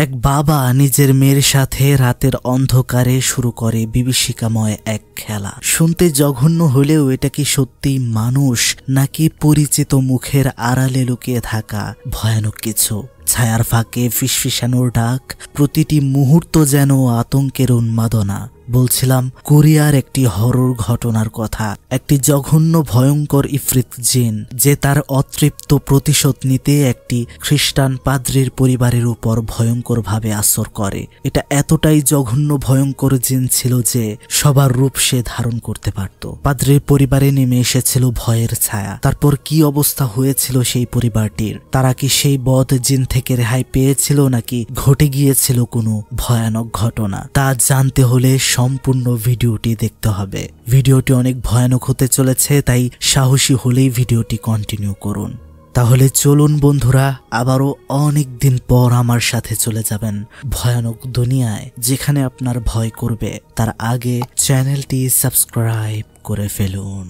এক বাবা নিজের মেয়ের সাথে রাতের অন্ধকারে শুরু করে বিভীষিকাময় এক খেলা। শুনতে জঘন্য হলেও এটা কি সত্যি মানুষ নাকি পরিচিত মুখের আড়ালে লুকিয়ে থাকা ভয়ানক কিছু? ছায়ার ফাঁকে ফিসফিসানোর ডাক, প্রতিটি মুহূর্ত যেন আতঙ্কের উন্মাদনা। বলছিলাম কোরিয়ার একটি হরর ঘটনার কথা। একটি জঘন্য ভয়ঙ্কর ইফরিত জিন যে তার অতৃপ্ত প্রতিশোধ নিতে একটি খ্রিস্টান পাদ্রীর পরিবারের উপর ভয়ঙ্করভাবে আসর করে। এটা এতটাই জঘন্য ভয়ঙ্কর জিন ছিল যে সবার রূপ সে ধারণ করতে পারত। পাদ্রীর পরিবারে নেমে এসেছিল ভয়ের ছায়া। তারপর কি অবস্থা হয়েছিল সেই পরিবারটির? তারা কি সেই বদ জিন থেকে রেহাই পেয়েছিল নাকি ঘটে গিয়েছিল কোনো ভয়ানক ঘটনা? তা জানতে হলে সম্পূর্ণ ভিডিওটি দেখতে হবে। ভিডিওটি অনেক ভয়ানক হতে চলেছে, তাই সাহসী হলেই ভিডিওটি কন্টিনিউ করুন। তাহলে চলুন বন্ধুরা, আবারও অনেক দিন পর আমার সাথে চলে যাবেন ভয়ানক দুনিয়ায়, যেখানে আপনার ভয় করবে। তার আগে চ্যানেলটি সাবস্ক্রাইব করে ফেলুন।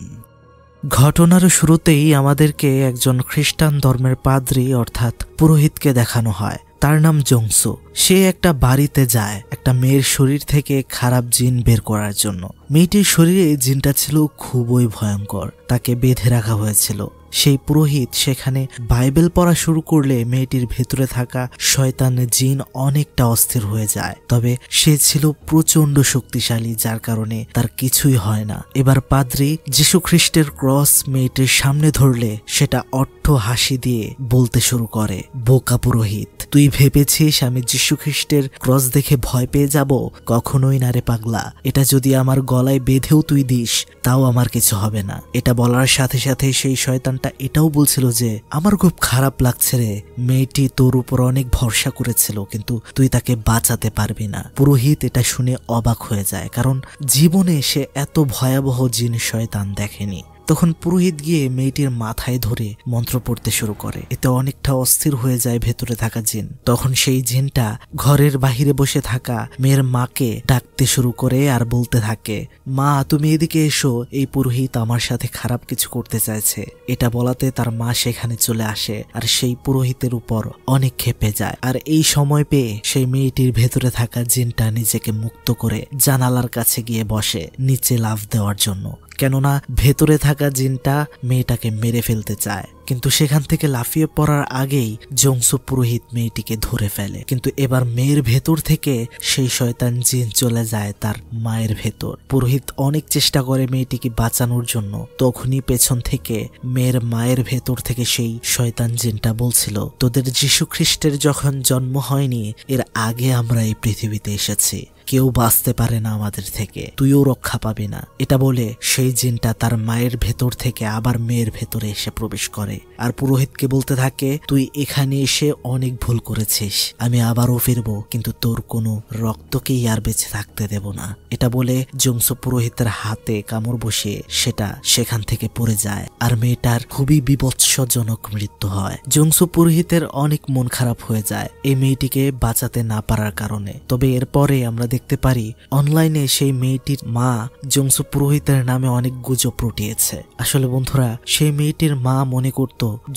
ঘটনার শুরুতেই আমাদেরকে একজন খ্রিস্টান ধর্মের পাদ্রী অর্থাৎ পুরোহিতকে দেখানো হয়। তার নাম জংসু। সে একটা বাড়িতে যায় একটা মেয়ের শরীর থেকে খারাপ জিন বের করার জন্য। মেয়েটির শরীরে জিনটা ছিল খুবই ভয়ঙ্কর, তাকে বেঁধে রাখা হয়েছিল। সেই পুরোহিত সেখানে বাইবেল পড়া শুরু করলে মেয়েটির ভেতরে থাকা শয়তান জিন অনেকটা অস্থির হয়ে যায়। তবে সে ছিল প্রচন্ড শক্তিশালী, যার কারণে তার কিছুই হয় না। এবার পাদ্রী যীশু খ্রিস্টের ক্রস মেয়েটির সামনে ধরলে সেটা অট্ট হাসি দিয়ে বলতে শুরু করে, বোকা পুরোহিত, তুই ভেবেছিস আমি যীশু খ্রিস্টের ক্রস দেখে ভয় পেয়ে যাব? কখনোই না রে পাগলা। এটা যদি আমার গলায় বেঁধেও তুই দিস তাও আমার কিছু হবে না। এটা বলার সাথে সাথে সেই শয়তানটা এটাও বলছিল যে আমার খুব খারাপ লাগছে রে, মেয়েটি তোর উপর অনেক ভরসা করেছিল কিন্তু তুই তাকে বাঁচাতে পারবি না। পুরোহিত এটা শুনে অবাক হয়ে যায়, কারণ জীবনে সে এত ভয়াবহ জিন শয়তান দেখেনি। তখন পুরোহিত গিয়ে মেয়েটির মাথায় ধরে মন্ত্র পড়তে শুরু করে। এতে অনেকটা অস্থির হয়ে যায় ভেতরে থাকা জিন। তখন সেই জিনটা ঘরের বাহিরে বসে থাকা মেয়ের মাকে ডাকতে শুরু করে আর বলতে থাকে, মা তুমি এদিকে এসো, এই পুরোহিত আমার সাথে খারাপ কিছু করতে চাইছে। এটা বলাতে তার মা সেখানে চলে আসে আর সেই পুরোহিতের উপর অনেক ক্ষেপে যায়। আর এই সময় পেয়ে সেই মেয়েটির ভেতরে থাকা জিনটা নিজেকে মুক্ত করে জানালার কাছে গিয়ে বসে নিচে লাফ দেওয়ার জন্য, কেননা ভেতরে থাকা জিনটা মেয়েটাকে মেরে ফেলতে চায়। কিন্তু সেখান থেকে লাফিয়ে পড়ার আগেই জংসু পুরোহিত মেয়েটিকে ধরে ফেলে। কিন্তু এবার মেয়ের ভেতর থেকে সেই শয়তান জিন চলে যায় তার মায়ের ভেতর। পুরোহিত অনেক চেষ্টা করে মেয়েটিকে বাঁচানোর জন্য। তখনই পেছন থেকে মেয়ের মায়ের ভেতর থেকে সেই শয়তান জিনটা বলছিল, তোদের যীশু খ্রিস্টের যখন জন্ম হয়নি এর আগে আমরা এই পৃথিবীতে এসেছি, কেউ বাঁচতে পারে না আমাদের থেকে, তুইও রক্ষা পাবি না। এটা বলে সেই জিনটা তার মায়ের ভেতর থেকে আবার মেয়ের ভেতরে এসে প্রবেশ করে আর পুরোহিতকে বলতে থাকে, তুই এখানে এসে অনেক ভুল করেছিস, আমি আবারও ফিরবো, কিন্তু তোর কোনো রক্তকেই আর বেঁচে থাকতে দেব না। এটা বলে জংসু পুরোহিতের হাতে কামড় বসিয়ে সেটা সেখান থেকে পড়ে যায় আর মেয়েটার খুবই বিভৎসজনক মৃত্যু হয়। জংসু পুরোহিতের অনেক মন খারাপ হয়ে যায় এই মেয়েটিকে বাঁচাতে না পারার কারণে। তবে এরপরে আমরা দেখতে পারি অনলাইনে সেই মেয়েটির মা জংসু পুরোহিতের নামে অনেক গুজব রটিয়েছে। আসলে বন্ধুরা, সেই মেয়েটির মা মনে করত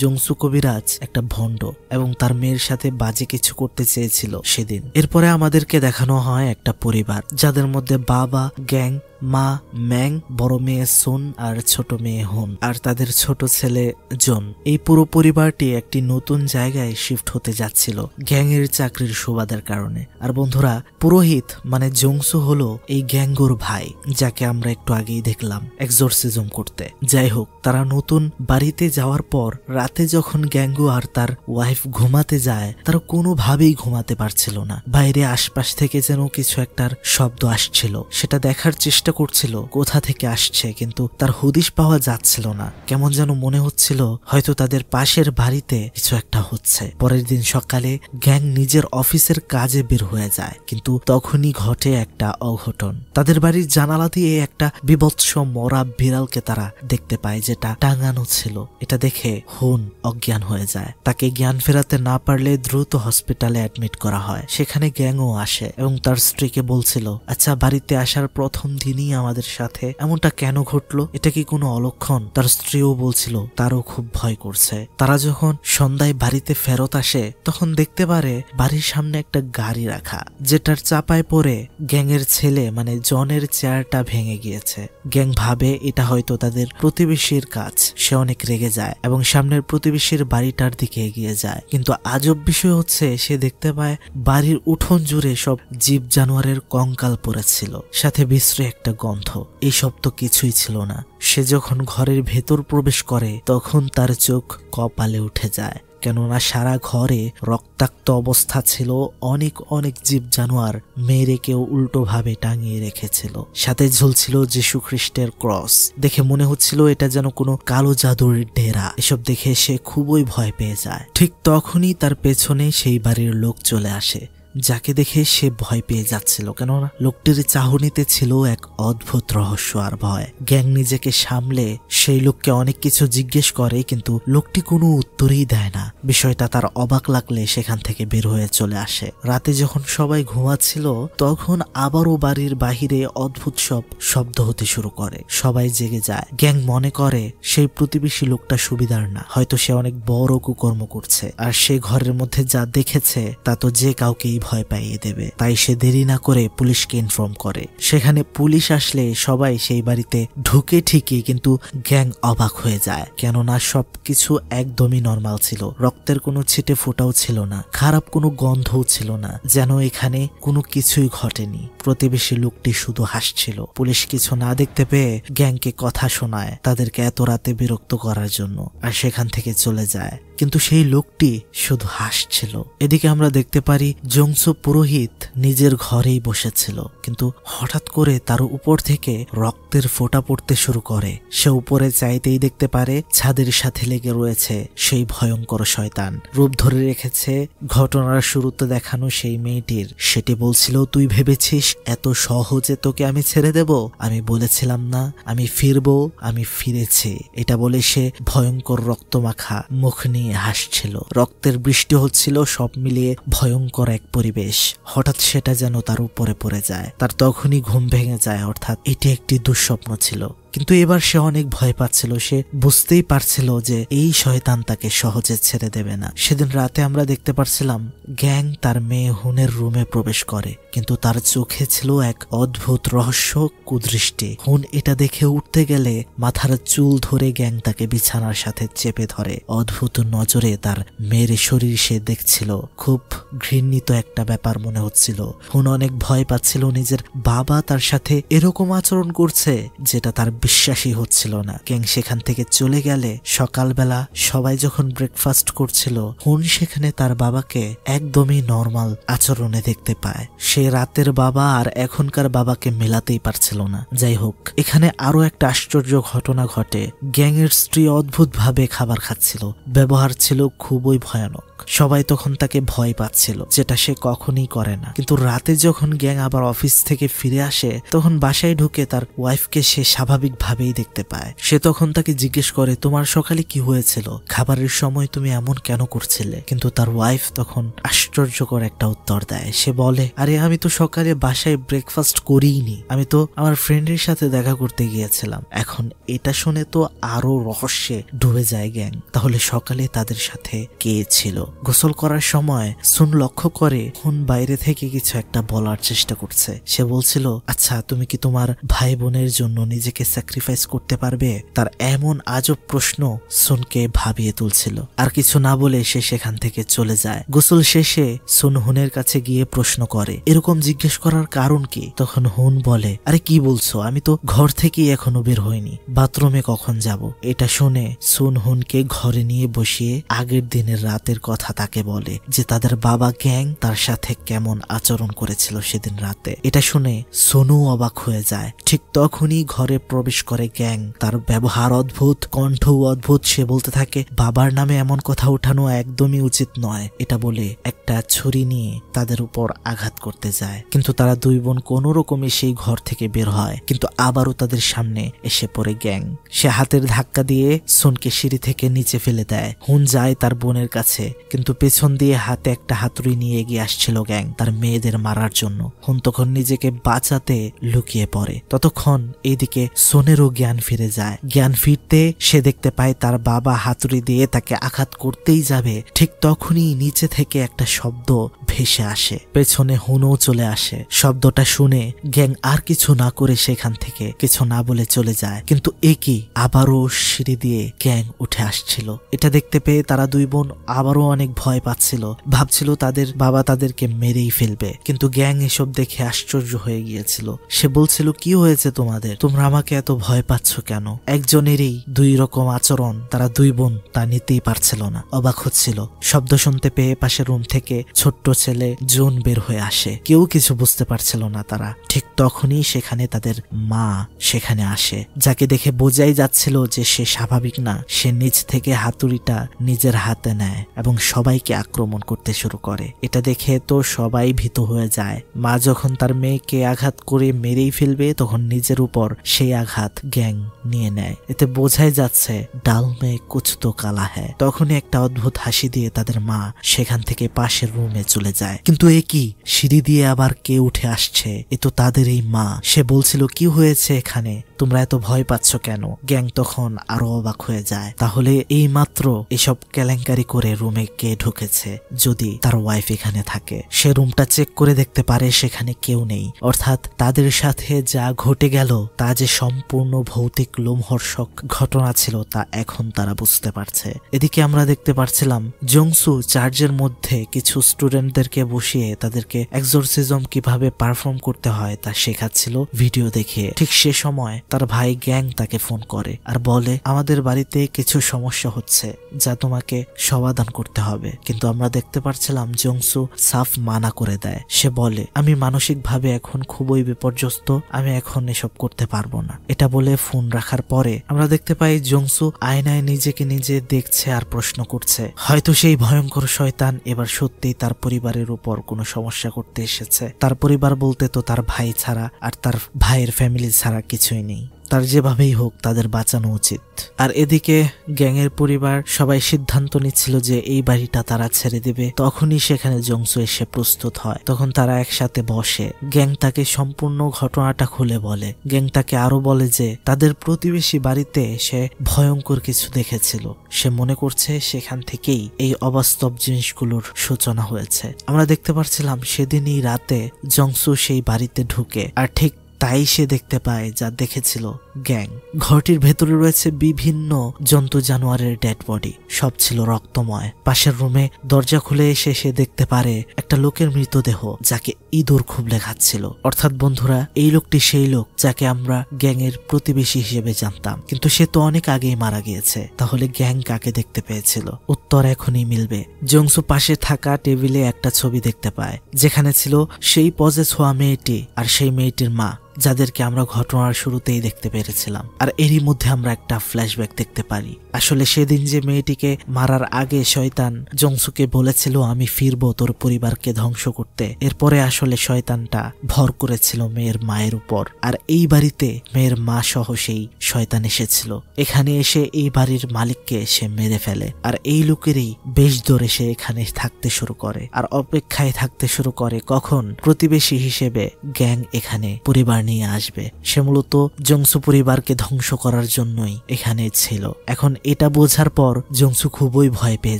জংসু কবিরাজ একটা ভণ্ড এবং তার মেয়ের সাথে বাজে কিছু করতে চেয়েছিল সেদিন। এরপরে আমাদেরকে দেখানো হয় একটা পরিবার যাদের মধ্যে বাবা গ্যাং, মা ম্যাং, বড় মেয়ে সুন আর ছোট মেয়ে হুন আর তাদের ছোট ছেলে জন। এই পুরো পরিবারটি একটি নতুন জায়গায় শিফট হতে যাচ্ছিল গ্যাংয়ের চাকরির সুবাদের কারণে। আর বন্ধুরা, পুরোহিত মানে জংসু হলো এই গ্যাঙ্গুর ভাই, যাকে আমরা একটু আগেই দেখলাম এক্সোরসিজম করতে। যাই হোক, তারা নতুন বাড়িতে যাওয়ার পর রাতে যখন গ্যাঙ্গু আর তার ওয়াইফ ঘুমাতে যায়, তারা কোনোভাবেই ঘুমাতে পারছিল না। বাইরে আশপাশ থেকে যেন কিছু একটার শব্দ আসছিল, সেটা দেখার চেষ্টা করছিল কোথা থেকে আসছে, কিন্তু তার হদিশ পাওয়া যাচ্ছিল না। কেমন যেন মনে হচ্ছিল হয়তো তাদের পাশের বাড়িতে কিছু একটা হচ্ছে। পরের দিন সকালে গ্যাং নিজের অফিসের কাজে বের হয়ে যায়, কিন্তু তখনই ঘটে একটা অঘটন। তাদের বাড়ির জানালা দিয়ে একটা বিভৎস মরা বিড়ালকে তারা দেখতে পায়, যেটা টাঙানো ছিল। এটা দেখে হুন অজ্ঞান হয়ে যায়। তাকে জ্ঞান ফেরাতে না পারলে দ্রুত হসপিটালে অ্যাডমিট করা হয়। সেখানে গ্যাংও আসে এবং তার স্ত্রীকে বলছিল, আচ্ছা বাড়িতে আসার প্রথম দিনই দিনই আমাদের সাথে এমনটা কেন ঘটলো? এটা কি কোনো অলক্ষণ? তার স্ত্রীও বলছিল তারও খুব ভয় করছে। তারা যখন সন্ধ্যায় বাড়িতে ফেরত আসে তখন দেখতে পারে বাড়ির সামনে একটা গাড়ি রাখা, যেটার চাপায় পড়ে গ্যাংয়ের ছেলে মানে জনের চেয়ারটা ভেঙে গিয়েছে। গ্যাং ভাবে এটা হয়তো তাদের প্রতিবেশীর কাজ। সে অনেক রেগে যায় এবং সামনের প্রতিবেশীর বাড়িটার দিকে এগিয়ে যায়। কিন্তু আজব বিষয় হচ্ছে সে দেখতে পায় বাড়ির উঠোন জুড়ে সব জীব জানোয়ারের কঙ্কাল পড়েছিল, সাথে বিশ্রী একটা গন্ধ। এইসব তো কিছুই ছিল না। সে যখন ঘরের ভেতর প্রবেশ করে তখন তার চোখ কপালে উঠে যায়, কেননা সারা ঘরে রক্তাক্ত অবস্থা ছিল। অনেক অনেক জীব জানোয়ার মেরে কেউ উল্টো ভাবে টাঙিয়ে রেখেছিল। সাথে ঝুলছিল যীশু খ্রিস্টের ক্রস। দেখে মনে হচ্ছিল এটা যেন কোনো কালো জাদুর ডেরা। এসব দেখে সে খুবই ভয় পেয়ে যায়। ঠিক তখনই তার পেছনে সেই বাড়ির লোক চলে আসে, যাকে দেখে সে ভয় পেয়ে যাচ্ছিল, কেননা লোকটির চাহনিতে ছিল এক অদ্ভুত রহস্য আর ভয়। গ্যাং নিজেকে সামলে সেই লোককে অনেক কিছু জিজ্ঞেস করে, কিন্তু লোকটি কোনো উত্তরই দেয় না। বিষয়টা তার অবাক লাগলে সেখান থেকে বের হয়ে চলে আসে। রাতে যখন সবাই ঘুমাচ্ছিল তখন আবারও বাড়ির বাহিরে অদ্ভুত সব শব্দ হতে শুরু করে। সবাই জেগে যায়। গ্যাং মনে করে সেই প্রতিবেশী লোকটা সুবিধার না, হয়তো সে অনেক বড় কুকর্ম করছে, আর সে ঘরের মধ্যে যা দেখেছে তা তো যে কাউকেই ভয় পাইয়ে দেবে। তাই সে দেরি না করে পুলিশকে ইনফর্ম করে। সেখানে পুলিশ আসলে সবাই সেই বাড়িতে ঢুকে ঠিকই, কিন্তু গ্যাং অবাক হয়ে যায়, কেননা সবকিছু একদমই নর্মাল ছিল। রক্তের কোনো ছিটে ফোঁটাও ছিল না, খারাপ কোনো গন্ধও ছিল না, যেন এখানে কোনো কিছুই ঘটেনি। প্রতিবেশী লোকটি শুধু হাসছিল। পুলিশ কিছু না দেখতে পেয়ে গ্যাংকে কথা শোনায় তাদেরকে এত রাতে বিরক্ত করার জন্য, আর সেখান থেকে চলে যায়। কিন্তু সেই লোকটি শুধু হাসছিল। এদিকে আমরা দেখতে পারি জংসু পুরোহিত নিজের ঘরেই বসেছিল, কিন্তু হঠাৎ করে তার উপর থেকে রক্তের ফোঁটা পড়তে শুরু করে। সে উপরে চাইতেই দেখতে পারে ছাদের সাথে লেগে রয়েছে সেই ভয়ঙ্কর শয়তান। রূপ ধরে রেখেছে ঘটনার শুরুতে দেখানো সেই মেয়েটির। সেটি বলছিল, তুই ভেবেছিস এত সহজে তোকে আমি ছেড়ে দেব? আমি বলেছিলাম না আমি ফিরবো, আমি ফিরেছি। এটা বলে সে ভয়ঙ্কর রক্তমাখা মুখ নিয়ে হাসছিল। রক্তের বৃষ্টি হচ্ছিল, সব মিলিয়ে ভয়ঙ্কর এক পরিবেশ। হঠাৎ সেটা যেন তার উপরে পড়ে যায়। তার তখনই ঘুম ভেঙে যায়, অর্থাৎ এটি একটি দুঃস্বপ্ন ছিল। কিন্তু এবার সে অনেক ভয় পাচ্ছিল। সে বুঝতেই পারছিল যে এই শয়তান তাকে সহজে ছেড়ে দেবে না। সেদিন রাতে আমরা দেখতে পারছিলাম গ্যাং তার মেয়ে হুনের রুমে প্রবেশ করে, কিন্তু তার চোখে ছিল এক অদ্ভুত রহস্য কুদৃষ্টি। হুন এটা দেখে উঠতে গেলে মাথার চুল ধরে গ্যাং তাকে বিছানার সাথে চেপে ধরে। অদ্ভুত নজরে তার মেয়ের শরীর সে দেখছিল। খুব ঘৃণিত একটা ব্যাপার মনে হচ্ছিল। হুন অনেক ভয় পাচ্ছিল নিজের বাবা তার সাথে এরকম আচরণ করছে, যেটা তার বিশ্বাসই হচ্ছিল না। গ্যাং সেখান থেকে চলে গেলে সকালবেলা সবাই যখন ব্রেকফাস্ট করছিল, হুন সেখানে তার বাবাকে একদমই নর্মাল আচরণে দেখতে পায়। সে রাতের বাবা আর এখনকার বাবাকে মেলাতেই পারছিল না। যাই হোক, এখানে আরো একটা আশ্চর্য ঘটনা ঘটে। গ্যাং এর স্ত্রী অদ্ভুত ভাবে খাবার খাচ্ছিল। ব্যবহার ছিল খুবই ভয়ানক। সবাই তখন তাকে ভয় পাচ্ছিল, যেটা সে কখনই করে না। কিন্তু রাতে যখন গ্যাং আবার অফিস থেকে ফিরে আসে তখন বাসায় ঢুকে তার ওয়াইফকে সে স্বাভাবিক ভাবেই দেখতে পায়। সে তখন তাকে জিজ্ঞেস করে, তোমার সকালে কি হয়েছিল? খাবারের সময় তুমি এমন কেন করছিলে? কিন্তু তার ওয়াইফ তখন আশ্চর্যকর একটা উত্তর দেয়। সে বলে, আরে আমি তো সকালে বাসায় ব্রেকফাস্ট করিনি, আমি তো আমার ফ্রেন্ডের সাথে দেখা করতে গিয়েছিলাম। এখন এটা শুনে তো আরো রহস্যে ডুবে যায় গ্যাং। তাহলে সকালে তাদের সাথে কে ছিল? গোসল করার সময় সুন লক্ষ্য করে হুন বাইরে থেকে কিছু একটা বলার চেষ্টা করছে। সে বলছিল, আচ্ছা তুমি কি তোমার ভাই বোনের জন্য নিজেকে স্যাক্রিফাইস করতে পারবে? তার এমন আজব প্রশ্ন সুনকে ভাবিয়ে তুলছিল। আর কিছু না বলে সে সেখান থেকে চলে যায়। গোসল শেষে সুন হুনের কাছে গিয়ে প্রশ্ন করে, এরকম জিজ্ঞেস করার কারণ কি? তখন হুন বলে, আরে কি বলছো, আমি তো ঘর থেকেই এখনো বের হইনি, বাথরুমে কখন যাব? এটা শুনে সুন হুনকে ঘরে নিয়ে বসিয়ে আগের দিনের রাতের কথা তাকে বলে, যে তাদের বাবা গ্যাং তার সাথে কেমন আচরণ করেছিল সেদিন রাতে। এটা শুনে সোনু অবাক হয়ে যায়। ঠিক তখনই ঘরে প্রবেশ প্রবেশ করে গ্যাং। তার ব্যবহার অদ্ভুত, কণ্ঠ অদ্ভুত। সে বলতে থাকে বাবার নামে এমন কথা উঠানো একদমই উচিত নয়। এটা বলে একটা ছুরি নিয়ে তাদের উপর আঘাত করতে যায়, কিন্তু তারা দুই বোন কোনো রকমে সেই ঘর থেকে বের হয়। কিন্তু আবারও তাদের সামনে এসে পড়ে গ্যাং। সে হাতের ধাক্কা দিয়ে সুনকে সিঁড়ি থেকে নিচে ফেলে দেয়। হুন যায় তার বোনের কাছে, কিন্তু পেছন দিয়ে হাতে একটা হাতুড়ি নিয়ে এগিয়ে আসছিল গ্যাং তার মেয়েদের মারার জন্য। হুন তখন নিজেকে বাঁচাতে লুকিয়ে পড়ে। ততক্ষণ এইদিকে সোনেরও জ্ঞান ফিরে যায়। জ্ঞান ফিরতে সে দেখতে পায় তার বাবা হাতুড়ি দিয়ে তাকে আঘাত করতেই যাবে, ঠিক তখনই নিচে থেকে একটা শব্দ ভেসে আসে। পেছনে হুনও চলে আসে। শব্দটা শুনে গ্যাং আর কিছু না করে সেখান থেকে কিছু না বলে চলে যায়। কিন্তু একই আবারও সিঁড়ি দিয়ে গ্যাং উঠে আসছিল। এটা দেখতে পেয়ে তারা দুই বোন আবারও অনেক ভয় পাচ্ছিল, ভাবছিল তাদের বাবা তাদেরকে মেরেই ফেলবে। কিন্তু গ্যাং এসব দেখে আশ্চর্য হয়ে গিয়েছিল। সে বলছিল কি হয়েছে তোমাদের, তোমরা আমাকে এত ভয় পাচ্ছ কেন? একজনেরই দুই রকম আচরণ, তারা দুই বোন তা নিতেই পারছিল না, অবাক হচ্ছিল। শব্দ শুনতে পেয়ে পাশের রুম থেকে ছোট্ট ছেলে জুন বের হয়ে আসে। কেউ কিছু বুঝতে পারছিল না তারা। ঠিক তখনই সেখানে তাদের মা সেখানে আসে, যাকে দেখে বোঝাই যাচ্ছিল যে সে স্বাভাবিক না। সে নিচ থেকে হাতুড়িটা নিজের হাতে নেয় এবং সবাইকে আক্রমণ করতে শুরু করে। এটা দেখে তো সবাই ভীত হয়ে যায়। মা যখন তার মেয়েকে আঘাত করে মেরেই ফেলবে, তখন নিজের উপর সেই আঘাত গ্যাং নিয়ে নেয়। এতে বোঝাই যাচ্ছে ডাল মে কুছ তো কালা হ্যায়। তখনই একটা অদ্ভুত হাসি দিয়ে তাদের মা সেখান থেকে পাশের রুমে চলে যায়। কিন্তু এ কি, সিঁড়ি দিয়ে আবার কে উঠে আসছে? এ তো তাদের এই মা। সে বলছিল কি হয়েছে এখানে, তোমরা এত ভয় পাচ্ছ কেন? গ্যাং তখন আরো অবাক হয়ে যায়। তাহলে এই মাত্র এসব কেলেঙ্কারি করে রুমে কে ঢুকেছে যদি তার ওয়াইফ এখানে থাকে? সে রুমটা চেক করে দেখতে পারে সেখানে কেউ নেই। অর্থাৎ তাদের সাথে যা ঘটে গেল তা যে সম্পূর্ণ ভৌতিক লোমহর্ষক ঘটনা ছিল তা এখন তারা বুঝতে পারছে। এদিকে আমরা দেখতে পারছিলাম জংসু চার্চের মধ্যে কিছু স্টুডেন্টদেরকে বসিয়ে তাদেরকে এক্সোরসিজম কিভাবে পারফর্ম করতে হয় তা শেখাচ্ছিল ভিডিও দেখে। ঠিক সে সময় তার ভাই গ্যাং তাকে ফোন করে আর বলে আমাদের বাড়িতে কিছু সমস্যা হচ্ছে যা তোমাকে সমাধান করতে হবে। কিন্তু আমরা দেখতে পারছিলাম জংসু সাফ মানা করে দেয়। সে বলে আমি মানসিকভাবে এখন খুবই বিপর্যস্ত, আমি এখন এসব করতে পারবো না। এটা বলে ফোন রাখার পরে আমরা দেখতে পাই জংসু আয়নায় নিজেকে নিজে দেখছে আর প্রশ্ন করছে হয়তো সেই ভয়ঙ্কর শয়তান এবার সত্যিই তার পরিবারের উপর কোনো সমস্যা করতে এসেছে। তার পরিবার বলতে তো তার ভাই ছাড়া আর তার ভাইয়ের ফ্যামিলি ছাড়া কিছুই নেই। তার যেভাবেই হোক তাদের বাঁচানো উচিত। আর এদিকে গ্যাংয়ের পরিবার সবাই সিদ্ধান্ত নিচ্ছিল যে এই বাড়িটা তারা ছেড়ে দেবে। তখনই সেখানে জংসু এসে প্রস্তুত হয়। তখন তারা একসাথে বসে। গ্যাং তাকে সম্পূর্ণ ঘটনাটা খুলে বলে। গ্যাং তাকে আরো বলে যে তাদের প্রতিবেশী বাড়িতে সে ভয়ঙ্কর কিছু দেখেছিল। সে মনে করছে সেখান থেকেই এই অবাস্তব জিনিসগুলোর সূচনা হয়েছে। আমরা দেখতে পাচ্ছিলাম সেদিনই রাতে জংসু সেই বাড়িতে ঢুকে, আর ঠিক তাই সে দেখতে পায় যা দেখেছিল গ্যাং। ঘরটির ভেতরে রয়েছে বিভিন্ন জন্তু জানোয়ারের ডেড বডি, সব ছিল রক্তময়। পাশের রুমে দরজা খুলে এসে সে দেখতে পারে একটা লোকের মৃতদেহ যাকে ইঁদুর খুবলে খাচ্ছিল। অর্থাৎ বন্ধুরা, এই লোকটি সেই লোক যাকে আমরা গ্যাংয়ের প্রতিবেশী হিসেবে জানতাম, কিন্তু সে তো অনেক আগেই মারা গিয়েছে। তাহলে গ্যাং কাকে দেখতে পেয়েছিল? উত্তর এখনই মিলবে। জংসু পাশে থাকা টেবিলে একটা ছবি দেখতে পায় যেখানে ছিল সেই পজেস হওয়া মেয়েটি আর সেই মেয়েটির মা, যাদেরকে আমরা ঘটনার শুরুতেই দেখতে পেরেছিলাম। আর এরই মধ্যে আমরা একটা ফ্ল্যাশব্যাক দেখতে পারি। আসলে সেদিন যে মেয়েটিকে মারার আগে শয়তান জংসুকে বলেছিল আমি ফিরবো তোর পরিবারকে ধ্বংস করতে, এরপরে আসলে শয়তানটা ভর করেছিল মেয়ের মায়ের উপর। আর এই বাড়িতে মেয়ের মা সহ সেই শয়তান এসেছিল। এখানে এসে এই বাড়ির মালিককে সে মেরে ফেলে। আর এই লোকেরই বেশ ধরে সে এখানে থাকতে শুরু করে আর অপেক্ষায় থাকতে শুরু করে কখন প্রতিবেশী হিসেবে গ্যাং এখানে পরিবার নিয়ে আসবে। সে মূলত জংসু পরিবারকে ধ্বংস করার জন্যই এখানে ছিল। এখন এটা বোঝার পর জংসু খুবই ভয় পেয়ে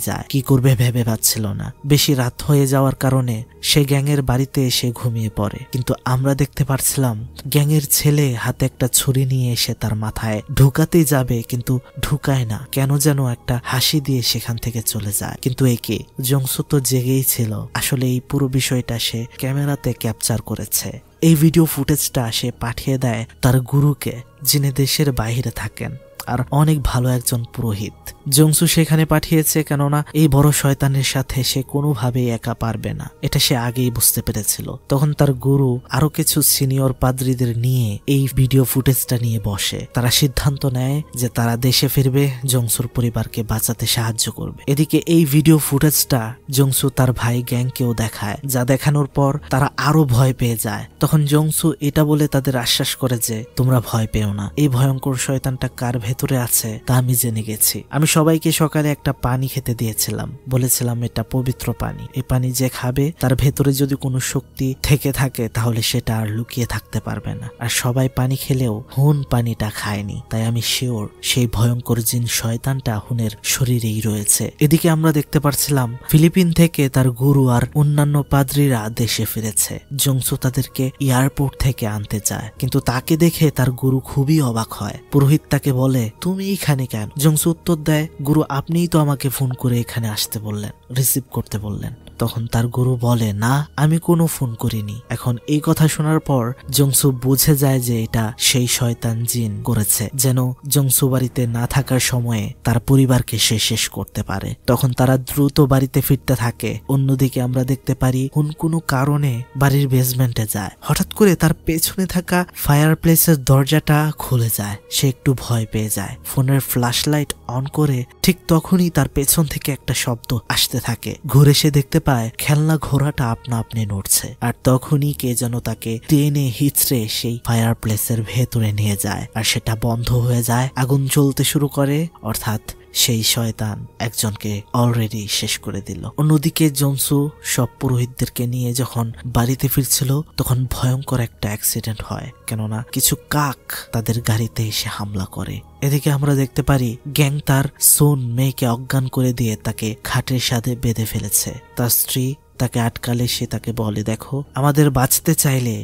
যায়। কি করবে ভেবে পাচ্ছিল না। বেশি রাত হয়ে যাওয়ার কারণে সে গ্যাংয়ের বাড়িতে এসে ঘুমিয়ে পড়ে। কিন্তু আমরা দেখতে পারছিলাম গ্যাংয়ের ছেলে হাতে একটা ছুরি নিয়ে এসে তার মাথায় ঢুকাতে যাবে, কিন্তু ঢুকায় না। কেন যেন একটা হাসি দিয়ে সেখান থেকে চলে যায়। কিন্তু একে জংসু তো জেগেই ছিল। আসলে এই পুরো বিষয়টা সে ক্যামেরাতে ক্যাপচার করেছে। এই ভিডিও ফুটেজটা সে পাঠিয়ে দেয় তার গুরুকে, যিনি দেশের বাইরে থাকেন। আর অনেক ভালো একজন পুরোহিত। জংসু সেখানে পাঠিয়েছে কেননা এই বড় শয়তানের সাথে সে কোনোভাবেই একা পারবে না, এটা সে আগেই বুঝতে পেরেছিল। তখন তার গুরু আরো কিছু সিনিয়র পাদ্রীদের নিয়ে এই ভিডিও ফুটেজটা নিয়ে বসে। তারা সিদ্ধান্ত নেয় যে তারা দেশে ফিরবে, জংসুর পরিবারকে বাঁচাতে সাহায্য করবে। এদিকে এই ভিডিও ফুটেজটা জংসু তার ভাই গ্যাংকেও দেখায়, যা দেখানোর পর তারা আরো ভয় পেয়ে যায়। তখন জংসু এটা বলে তাদের আশ্বাস করে যে তোমরা ভয় পেও না, এই ভয়ঙ্কর শয়তানটা কার ভেতরে আছে তা আমি জেনে গেছি। আমি সবাইকে সকালে একটা পানি খেতে দিয়েছিলাম, বলেছিলাম এটা পবিত্র পানি, এই পানি যে খাবে তার ভেতরে যদি কোনো শক্তি থেকে থাকে তাহলে সেটা আর লুকিয়ে থাকতে পারবে না। আর সবাই পানি খেলেও হুন পানিটা খায়নি, তাই আমি শিওর সেই ভয়ঙ্কর জিন শয়তানটা হুনের শরীরেই রয়েছে। এদিকে আমরা দেখতে পারছিলাম ফিলিপিন থেকে তার গুরু আর অন্যান্য পাদ্রীরা দেশে ফিরেছে। জংসু তাদেরকে এয়ারপোর্ট থেকে আনতে যায়, কিন্তু তাকে দেখে তার গুরু খুবই অবাক হয়। পুরোহিত তাকে বলে তুমি এখানে কেন? জংসু উত্তর দেয়, গুরু আপনিই তো আমাকে ফোন করে এখানে আসতে বললেন, রিসিভ করতে বললেন। তখন তার গুরু বলে না, আমি কোনো ফোন করিনি। এখন এই কথা শোনার পর জংসু বুঝে যায় যে এটা সেই শয়তান জিন করেছে, যেন জংসু বাড়িতে না থাকার সময়ে তার পরিবারকে সে শেষ করতে পারে। তখন তারা দ্রুত বাড়িতে ফিরতে থাকে। অন্যদিকে আমরা দেখতে পারি হুন কোনো কারণে বাড়ির বেসমেন্টে যায়। হঠাৎ করে তার পেছনে থাকা ফায়ার প্লেসের দরজাটা খুলে যায়। সে একটু ভয় পেয়ে যায়, ফোনের ফ্ল্যাশ লাইট অন করে। ঠিক তখনই তার পেছন থেকে একটা শব্দ আসতে থাকে। ঘুরে সে দেখতে পায় খেলনা ঘোড়াটা আপনা আপনি নড়ছে, আর তখনই কে যেন তাকে টেনে হিচড়ে সেই ফায়ার প্লেসের ভেতরে নিয়ে যায়, আর সেটা বন্ধ হয়ে যায়। আগুন জ্বলতে শুরু করে, অর্থাৎ সেই শয়তান একজনকে অলরেডি শেষ করে দিল। অন্যদিকে জংসু সব পুরোহিতদেরকে নিয়ে যখন বাড়িতে ফিরছিল তখন ভয়ঙ্কর একটা অ্যাক্সিডেন্ট হয়, কেননা কিছু কাক তাদের গাড়িতে এসে হামলা করে। এদিকে আমরা দেখতে পারি গ্যাং তার সোন মেয়েকে অজ্ঞান করে দিয়ে তাকে খাটের সাথে বেঁধে ফেলেছে। তার স্ত্রী তাকে আটকালে সে তাকে বলে, দেখো আমাদের বাঁচতে চাইলে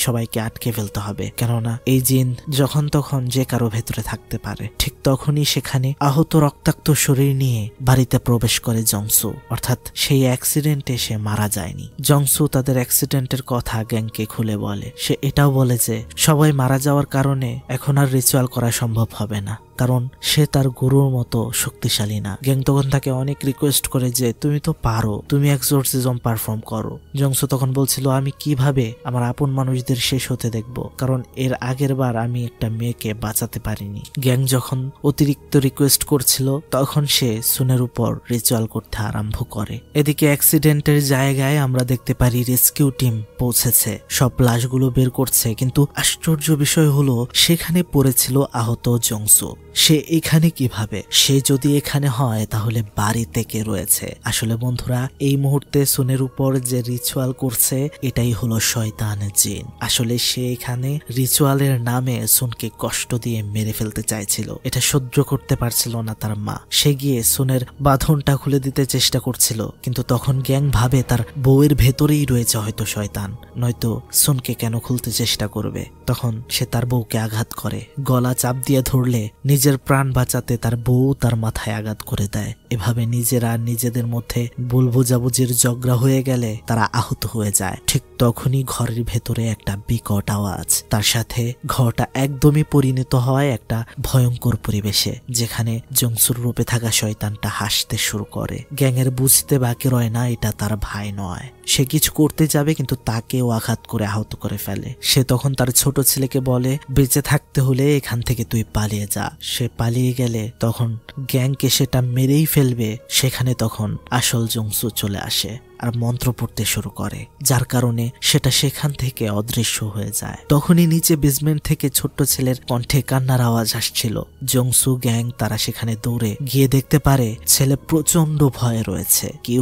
সবাইকে আটকে ফেলতে হবে, কেননা এই জিন যখন তখন যে কারো ভেতরে থাকতে পারে। ঠিক তখনই সেখানে আহত রক্তাক্ত শরীর নিয়ে বাড়িতে প্রবেশ করে জংসু, অর্থাৎ সেই অ্যাক্সিডেন্টে সে মারা যায়নি। জংসু তাদের অ্যাক্সিডেন্টের কথা গ্যাংকে খুলে বলে। সে এটাও বলে যে সবাই মারা যাওয়ার কারণে এখন আর রিচুয়াল করা সম্ভব হবে না, কারণ সে তার গুরুর মতো শক্তিশালী না। গ্যাং তখন তাকে অনেক রিকোয়েস্ট করে যে তুমি তো পারো, তুমি এক্সোরসিজম পারফর্ম করো। জংসু তখন বলছিল আমি কিভাবে আমার আপন মানুষদের শেষ হতে দেখব, কারণ এর আগের বার আমি একটা মেয়েকে বাঁচাতে পারিনি। গ্যাং যখন অতিরিক্ত রিকোয়েস্ট করছিল তখন সে সুনের উপর রিচুয়াল করতে আরম্ভ করে। এদিকে অ্যাক্সিডেন্টের জায়গায় আমরা দেখতে পারি রেস্কিউ টিম পৌঁছেছে, সব লাশগুলো বের করছে, কিন্তু আশ্চর্য বিষয় হলো সেখানে পড়েছিল আহত জংসু। সে এখানে কিভাবে? সে যদি এখানে হয় তাহলে বাড়িতে কে রয়েছে? আসলে বন্ধুরা, এই মুহূর্তে সুনের উপর যে রিচুয়াল করছে এটাই হলো শয়তান জিন। আসলে সে এখানে রিচুয়ালের নামে সুনকে কষ্ট দিয়ে মেরে ফেলতে চাইছিল, এটা সহ্য করতে পারছিল না তার মা। সে গিয়ে সুনের বাঁধনটা খুলে দিতে চেষ্টা করছিল, কিন্তু তখন গ্যাং ভাবে তার বউয়ের ভেতরেই রয়েছে হয়তো শয়তান, নয়তো সুনকে কেন খুলতে চেষ্টা করবে। তখন সে তার বউকে আঘাত করে, গলা চাপ দিয়ে ধরলে নিজের প্রাণ বাঁচাতে তার বউ তার মাথায় আঘাত করে দেয়। এভাবে নিজেরা নিজেদের মধ্যে ভুল বোঝাবুঝির ঝগড়া হয়ে গেলে তারা আহত হয়ে যায়। ঠিক তখনই ঘরের ভেতরে একটা বিকট আওয়াজ, তার সাথে ঘরটা একদমই পরিণত হয় একটা ভয়ঙ্কর পরিবেশে, যেখানে জংসুর রূপে থাকা শয়তানটা হাসতে শুরু করে। গ্যাংয়ের বুঝতে বাকি রয় না এটা তার ভাই নয়। সে কিছু করতে যাবে কিন্তু তাকেও আঘাত করে আহত করে ফেলে। সে তখন তার ছোট ছেলেকে বলে বেঁচে থাকতে হলে এখান থেকে তুই পালিয়ে যা। সে পালিয়ে গেলে তখন গ্যাংকে সেটা মেরেই ফেলবে। সেখানে তখন আসল জংসু চলে আসে আর মন্ত্র পড়তে শুরু করে, যার কারণে সেটা সেখান থেকে অদৃশ্য হয়ে যায়। তখনই নিচে বেসমেন্ট থেকে ছোট্ট ছেলের কণ্ঠে কান্নার আওয়াজ আসছিল। জংসু গ্যাং তারা সেখানে দৌড়ে গিয়ে দেখতে পারে ছেলে প্রচন্ড ভয়ে রয়েছে। কি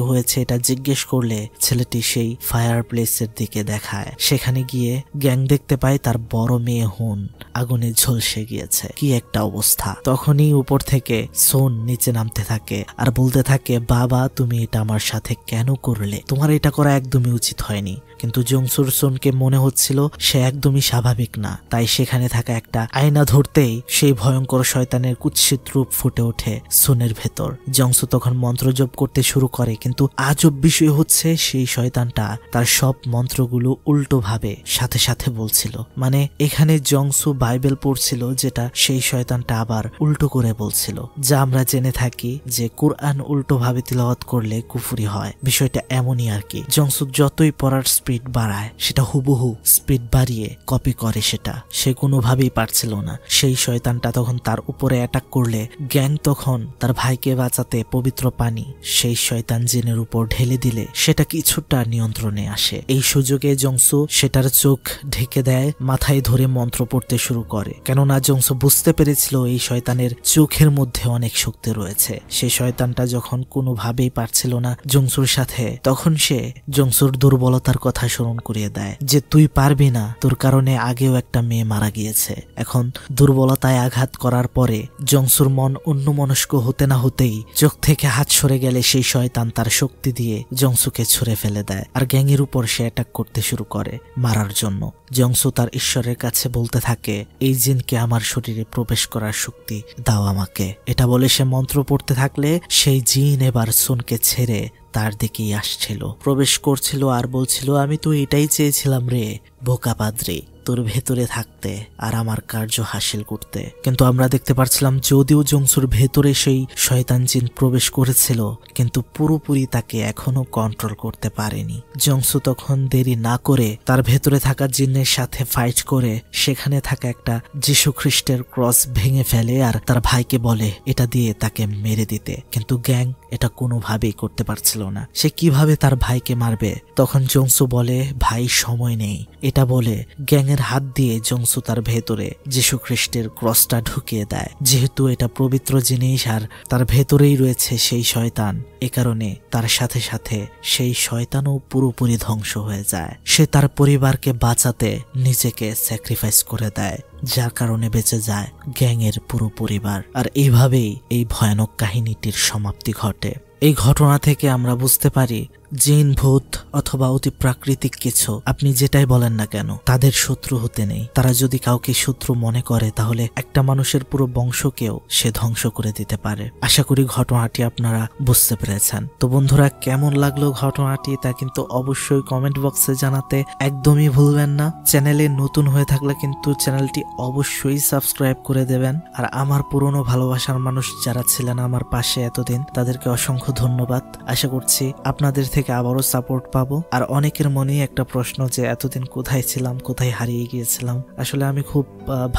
হয়েছে এটা জিজ্ঞেস করলে ছেলেটি সেই ফায়ার প্লেসের দিকে দেখায়। সেখানে গিয়ে গ্যাং দেখতে পায় তার বড় মেয়ে হুন আগুনে ঝলসে গিয়েছে। কি একটা অবস্থা! তখনই উপর থেকে সোন নিচে নামতে থাকে আর বলতে থাকে, বাবা তুমি এটা আমার সাথে কেন করলে? তোমার এটা করা একদমই উচিত হয়নি। কিন্তু জংসুর সুনকে মনে হচ্ছিল সে একদমই স্বাভাবিক না, তাই সেখানে থাকা একটা আয়না ধরতেই সেই ভয়ঙ্কর শয়তানের কুৎসিত রূপ ফুটে ওঠে সুনের ভেতর। জংসু তখন মন্ত্র জপ করতে শুরু করে, কিন্তু আজব বিষয় হচ্ছে সেই শয়তানটা তার সব মন্ত্রগুলো উল্টো ভাবে সাথে সাথে বলছিল। মানে এখানে জংসু বাইবেল পড়ছিল, যেটা সেই শয়তানটা আবার উল্টো করে বলছিল, যা আমরা জেনে থাকি যে কুরআন উল্টো ভাবে তিলাওয়াত করলে কুফরি হয়। বিষয়টা এমনই আর কি। জংসু যতই পড়ার স্পিড বাড়ায়, সেটা হুবহু স্পিড বাড়িয়ে কপি করে, সেটা সে কোনোভাবেই পারছিল না। সেই শয়তানটা তখন তার উপরে অ্যাটাক করলে গ্যাং তখন তার ভাইকে বাঁচাতে পবিত্র পানি সেই শয়তান জিনের উপর ঢেলে দিলে সেটা কিছুটা নিয়ন্ত্রণে আসে। এই সুযোগে জংসু সেটার চোখ ঢেকে দেয়, মাথায় ধরে মন্ত্র পড়তে শুরু করে, কেননা জংসু বুঝতে পেরেছিল এই শয়তানের চোখের মধ্যে অনেক শক্তি রয়েছে। সেই শয়তানটা যখন কোনোভাবেই পারছিল না জংসুর সাথে, তখন সে জংসুর দুর্বলতার কথা স্মরণ করিয়ে দেয় যে তুই পারবি না, তোর কারণে আগেও একটা মেয়ে মারা গিয়েছে। এখন দুর্বলতায় আঘাত করার পরে জংসুর মন অন্যমনস্ক হতে না হতেই চোখ থেকে হাত সরে গেলে সেই শয়তান তার শক্তি দিয়ে জংসুকে ছুঁড়ে ফেলে দেয়, আর গ্যাংয়ের উপর সে অ্যাটাক করতে শুরু করে মারার জন্য। জংসু তার ঈশ্বরের কাছে বলতে থাকে, এই জিনকে আমার শরীরে প্রবেশ করার শক্তি দাও আমাকে। এটা বলে সে মন্ত্র পড়তে থাকলে সেই জিন এবার সুনকে ছেড়ে তার দিকেই আসছিল, প্রবেশ করছিল আর বলছিল, আমি তো এটাই চেয়েছিলাম রে বোকা পাদ্রী, তোর ভেতরে থাকতে আর আমার কার্য হাসিল করতে। কিন্তু আমরা দেখতে পাচ্ছিলাম যদিও জংসুর ভেতরে সেই শয়তান জিন প্রবেশ করেছিল, কিন্তু পুরোপুরি তাকে এখনো কন্ট্রোল করতে পারেনি। জংসু তখন দেরি না করে তার ভেতরে থাকা জিনের সাথে ফাইট করে সেখানে থাকা একটা যীশু খ্রিস্টের ক্রস ভেঙে ফেলে আর তার ভাইকে বলে এটা দিয়ে তাকে মেরে দিতে। কিন্তু গ্যাং এটা কোনোভাবেই করতে পারছিল না, সে কিভাবে তার ভাইকে মারবে? তখন জংসু বলে, ভাই সময় নেই। এটা বলে গ্যাং এর হাত দিয়ে জংসু তার ভেতরে যীশু খ্রিস্টের ক্রসটা ঢুকিয়ে দেয়। যেহেতু এটা পবিত্র জিনিস আর তার ভেতরেই রয়েছে সেই শয়তান, এ কারণে তার সাথে সাথে সেই শয়তানও পুরোপুরি ধ্বংস হয়ে যায়। সে তার পরিবারকে বাঁচাতে নিজেকে স্যাক্রিফাইস করে দেয়, যার কারণে বেঁচে যায় গ্যাংয়ের পুরো পরিবার। আর এইভাবেই এই ভয়ানক কাহিনীটির সমাপ্তি ঘটে। এই ঘটনা থেকে আমরা বুঝতে পারি জিন, ভূত অথবা অতি প্রাকৃতিক কিছু, আপনি যেটাই বলেন না কেন, তাদের শত্রু হতে নেই। তারা যদি কাউকে শত্রু মনে করে তাহলে একটা মানুষের পুরো বংশকেও সে ধ্বংস করে দিতে পারে। আশা করি ঘটনাটি আপনারা বুঝতে পেরেছেন। তো বন্ধুরা, কেমন লাগলো ঘটনাটি তা কিন্তু অবশ্যই কমেন্ট বক্সে জানাতে একদমই ভুলবেন না। চ্যানেলে নতুন হয়ে থাকলে কিন্তু চ্যানেলটি অবশ্যই সাবস্ক্রাইব করে দেবেন। আর আমার পুরনো ভালোবাসার মানুষ যারা ছিলেন আমার পাশে এতদিন, তাদেরকে অসংখ্য ধন্যবাদ। আশা করছি আপনাদের থেকে আবারও সাপোর্ট পাবো। আর অনেকের মনেই একটা প্রশ্ন যে এতদিন কোথায় ছিলাম, কোথায় হারিয়ে গিয়েছিলাম। আসলে আমি খুব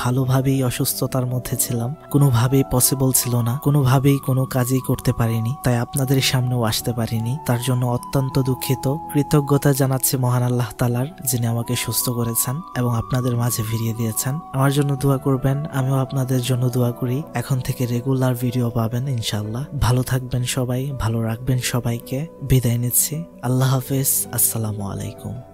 ভালোভাবেই অসুস্থতার মধ্যে ছিলাম, কোনোভাবেই পসিবল ছিল না, কোনোভাবেই কোনো কাজই করতে পারিনি, তাই আপনাদের সামনেও আসতে পারিনি। তার জন্য অত্যন্ত দুঃখিত। কৃতজ্ঞতা জানাচ্ছি মহান আল্লাহ তাআলার, যিনি আমাকে সুস্থ করেছেন এবং আপনাদের মাঝে ফিরিয়ে দিয়েছেন। আমার জন্য দোয়া করবেন, আমিও আপনাদের জন্য দোয়া করি। এখন থেকে রেগুলার ভিডিও পাবেন ইনশাআল্লাহ। ভালো থাকবেন সবাই, ভালো রাখবেন সবাইকে। বিদায় নিচ্ছি। আল্লাহ হাফেজ। আসসালামু আলাইকুম।